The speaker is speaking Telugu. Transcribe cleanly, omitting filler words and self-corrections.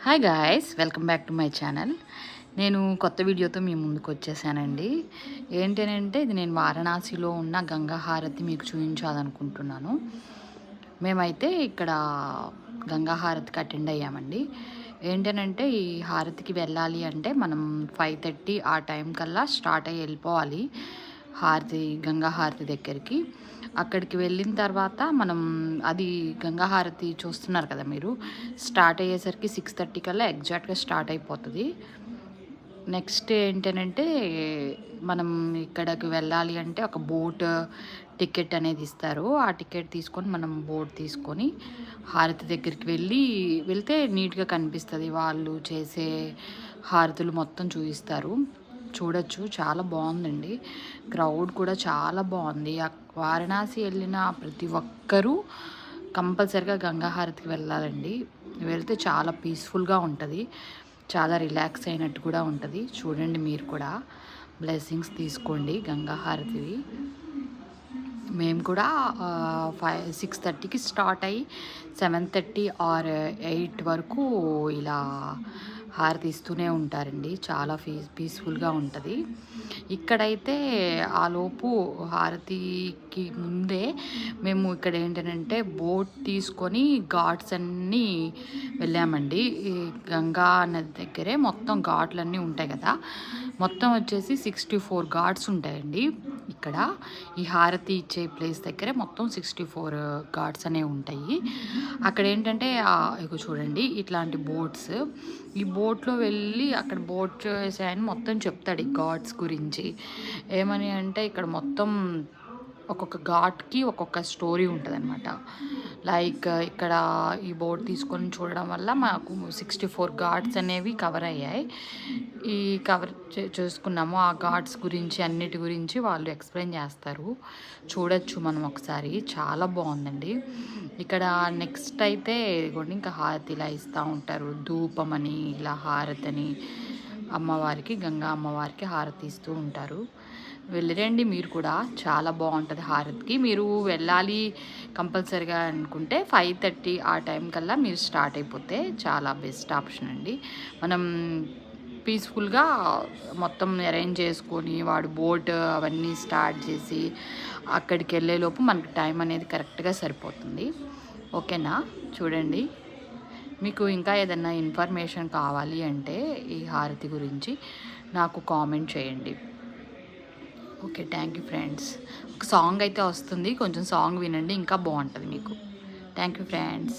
Hi guys, welcome back to my channel. నేను కొత్త వీడియోతో మీ ముందుకు వచ్చేసానండి. ఏంటంటే ఇది నేను వారణాసిలో ఉన్న గంగా హారతి మీకు చూపించాలనుకుంటున్నాను. మేమైతే ఇక్కడ గంగా హారతికి అటెండ్ అయ్యామండి. ఏంటంటే ఈ హారతికి వెళ్ళాలి అంటే మనం 5:30 ఆ టైం కల్లా స్టార్ట్ అయ్యి వెళ్ళిపోవాలి గంగా హారతి దగ్గరికి. అక్కడికి వెళ్ళిన తర్వాత మనం అది గంగా హారతి చూస్తున్నారు కదా మీరు, స్టార్ట్ అయ్యేసరికి 6:30 కల్లా ఎగ్జాక్ట్గా స్టార్ట్ అయిపోతుంది. నెక్స్ట్ ఏంటంటే మనం ఇక్కడికి వెళ్ళాలి అంటే ఒక బోట్ టికెట్ అనేది ఇస్తారు. ఆ టికెట్ తీసుకొని మనం బోట్ తీసుకొని హారతి దగ్గరికి వెళ్తే నీట్గా కనిపిస్తుంది. వాళ్ళు చేసే హారతులు మొత్తం చూపిస్తారు, చూడొచ్చు. చాలా బాగుందండి. క్రౌడ్ కూడా చాలా బాగుంది. వారణాసి వెళ్ళిన ప్రతి ఒక్కరూ కంపల్సరిగా గంగా హారతికి వెళ్ళాలండి. వెళ్తే చాలా పీస్ఫుల్గా ఉంటుంది, చాలా రిలాక్స్ అయినట్టు కూడా ఉంటుంది. చూడండి, మీరు కూడా బ్లెస్సింగ్స్ తీసుకోండి గంగా హారతివి. మేము కూడా 6:30కి స్టార్ట్ అయ్యి 7:30 ఆర్ 8 వరకు ఇలా హారతి ఇస్తూనే ఉంటారండి. చాలా పీస్ఫుల్గా ఉంటుంది. ఇక్కడైతే ఆలోపు హారతికి ముందే మేము ఇక్కడ ఏంటంటే బోట్ తీసుకొని ఘాట్స్ అన్నీ వెళ్ళామండి. ఈ గంగా నది దగ్గరే మొత్తం ఘాట్లన్నీ ఉంటాయి కదా, మొత్తం వచ్చేసి 64 ఘాట్స్ ఉంటాయండి. ఇక్కడ ఈ హారతి ఇచ్చే ప్లేస్ దగ్గరే మొత్తం 64 ఘాట్స్ అనేవి ఉంటాయి. అక్కడ ఏంటంటే ఇక చూడండి, ఇట్లాంటి బోట్స్, ఈ బోట్లో వెళ్ళి అక్కడ బోట్ చేసాయని మొత్తం చెప్తాడు ఈ ఘాట్స్ గురించి. ఏమని అంటే ఇక్కడ మొత్తం ఒక్కొక్క ఘాట్కి ఒక్కొక్క స్టోరీ ఉంటుంది అనమాట. లైక్ ఇక్కడ ఈ బోట్ తీసుకొని చూడడం వల్ల మాకు 64 ఘాట్స్ అనేవి కవర్ అయ్యాయి. ఈ కవర్ చూసుకున్నాము. ఆ ఘాట్స్ గురించి అన్నిటి గురించి వాళ్ళు ఎక్స్ప్లెయిన్ చేస్తారు, చూడొచ్చు మనం ఒకసారి. చాలా బాగుందండి. ఇక్కడ నెక్స్ట్ అయితే ఇంకా హారతి ఇలా ఇస్తూ ఉంటారు. ధూపం అని, ఇలా హారతి అని అమ్మవారికి, గంగా అమ్మవారికి హారతి ఇస్తూ ఉంటారు. వెళ్ళిరండి మీరు కూడా, చాలా బాగుంటుంది హారతికి. మీరు వెళ్ళాలి కంపల్సరిగా అనుకుంటే 5:30 ఆ టైం కల్లా మీరు స్టార్ట్ అయిపోతే చాలా బెస్ట్ ఆప్షన్ అండి. మనం పీస్ఫుల్గా మొత్తం అరేంజ్ చేసుకొని వాడు బోట్ అవన్నీ స్టార్ట్ చేసి అక్కడికి వెళ్ళేలోపు మనకి టైం అనేది కరెక్ట్గా సరిపోతుంది. ఓకేనా? చూడండి, మీకు ఇంకా ఏదైనా ఇన్ఫర్మేషన్ కావాలి అంటే ఈ హారతి గురించి నాకు కామెంట్ చేయండి. Okay, thank you friends. ఒక సాంగ్ అయితే వస్తుంది, కొంచెం సాంగ్ వినండి, ఇంకా బాగుంటుంది మీకు. Thank you friends.